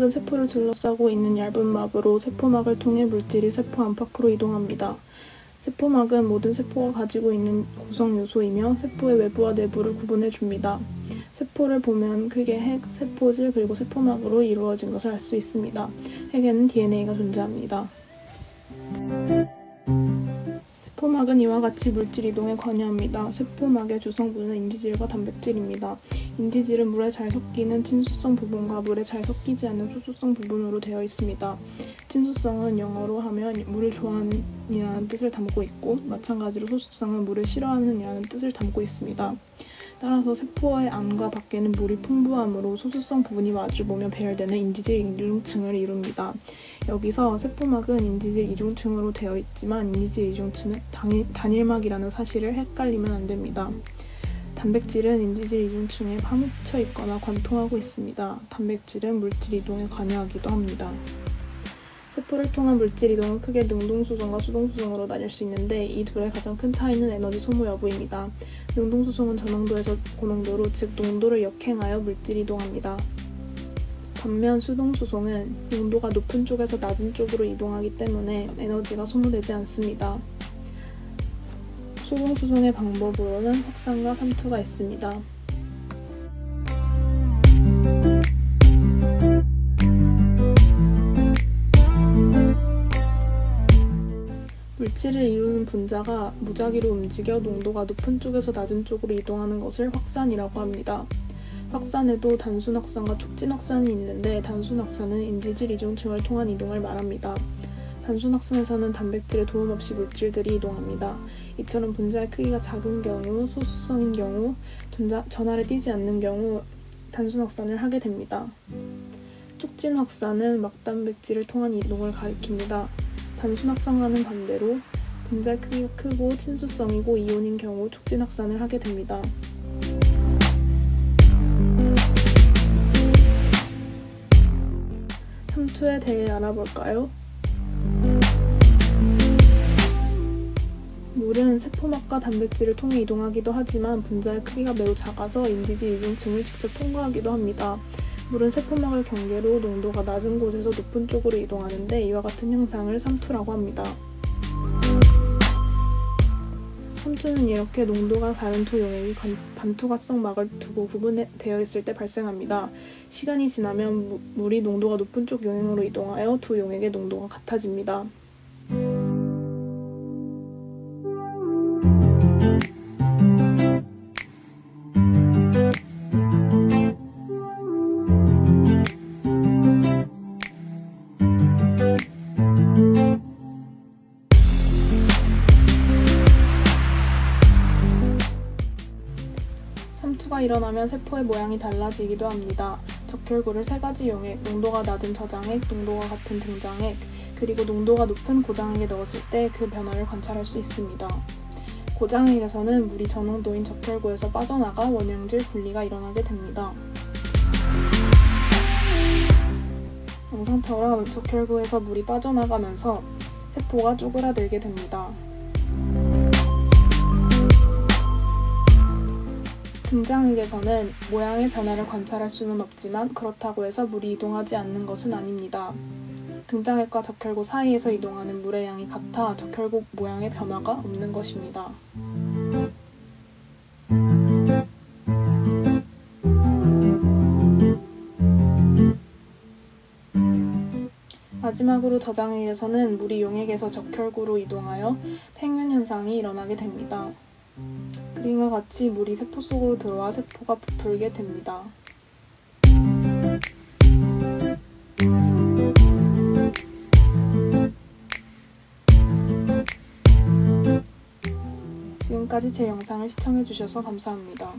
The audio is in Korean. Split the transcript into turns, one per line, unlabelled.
세포막은 세포를 둘러싸고 있는 얇은 막으로 세포막을 통해 물질이 세포 안팎으로 이동합니다. 세포막은 모든 세포가 가지고 있는 구성 요소이며 세포의 외부와 내부를 구분해 줍니다. 세포를 보면 크게 핵, 세포질, 그리고 세포막으로 이루어진 것을 알 수 있습니다. 핵에는 DNA가 존재합니다. 세포막은 이와 같이 물질 이동에 관여합니다. 세포막의 주성분은 인지질과 단백질입니다. 인지질은 물에 잘 섞이는 친수성 부분과 물에 잘 섞이지 않는 소수성 부분으로 되어 있습니다. 친수성은 영어로 하면 물을 좋아하는 이라는 뜻을 담고 있고, 마찬가지로 소수성은 물을 싫어하는 이라는 뜻을 담고 있습니다. 따라서 세포의 안과 밖에는 물이 풍부하므로 소수성 부분이 마주보며 배열되는 인지질 이중층을 이룹니다. 여기서 세포막은 인지질 이중층으로 되어 있지만 인지질 이중층은 단일막이라는 사실을 헷갈리면 안 됩니다. 단백질은 인지질 이중층에 파묻혀 있거나 관통하고 있습니다. 단백질은 물질 이동에 관여하기도 합니다. 세포를 통한 물질 이동은 크게 능동수송과 수동수송으로 나뉠 수 있는데 이 둘의 가장 큰 차이는 에너지 소모 여부입니다. 능동수송은 저농도에서 고농도로, 즉 농도를 역행하여 물질 이동합니다. 반면 수동수송은 농도가 높은 쪽에서 낮은 쪽으로 이동하기 때문에 에너지가 소모되지 않습니다. 수동수송의 방법으로는 확산과 삼투가 있습니다. 물질을 이루는 분자가 무작위로 움직여 농도가 높은 쪽에서 낮은 쪽으로 이동하는 것을 확산이라고 합니다. 확산에도 단순 확산과 촉진 확산이 있는데 단순 확산은 인지질 이중층을 통한 이동을 말합니다. 단순 확산에서는 단백질의 도움 없이 물질들이 이동합니다. 이처럼 분자의 크기가 작은 경우, 소수성인 경우, 전하를 띄지 않는 경우 단순 확산을 하게 됩니다. 촉진 확산은 막단백질을 통한 이동을 가리킵니다. 단순 확산과는 반대로 분자의 크기가 크고 친수성이고 이온인 경우 촉진 확산을 하게 됩니다. 삼투에 대해 알아볼까요? 물은 세포막과 단백질을 통해 이동하기도 하지만 분자의 크기가 매우 작아서 인지질 이중층을 직접 통과하기도 합니다. 물은 세포막을 경계로 농도가 낮은 곳에서 높은 쪽으로 이동하는데 이와 같은 현상을 삼투라고 합니다. 삼투는 이렇게 농도가 다른 두 용액이 반투과성 막을 두고 구분되어 있을 때 발생합니다. 시간이 지나면 물이 농도가 높은 쪽 용액으로 이동하여 두 용액의 농도가 같아집니다. 삼투가 일어나면 세포의 모양이 달라지기도 합니다. 적혈구를 세 가지 용액, 농도가 낮은 저장액, 농도가 같은 등장액, 그리고 농도가 높은 고장액에 넣었을 때 그 변화를 관찰할 수 있습니다. 고장액에서는 물이 저농도인 적혈구에서 빠져나가 원형질 분리가 일어나게 됩니다. 영상처럼 적혈구에서 물이 빠져나가면서 세포가 쪼그라들게 됩니다. 등장액에서는 모양의 변화를 관찰할 수는 없지만 그렇다고 해서 물이 이동하지 않는 것은 아닙니다. 등장액과 적혈구 사이에서 이동하는 물의 양이 같아 적혈구 모양의 변화가 없는 것입니다. 마지막으로 저장액에서는 물이 용액에서 적혈구로 이동하여 팽윤 현상이 일어나게 됩니다. 그림과 같이 물이 세포 속으로 들어와 세포가 부풀게 됩니다. 지금까지 제 영상을 시청해주셔서 감사합니다.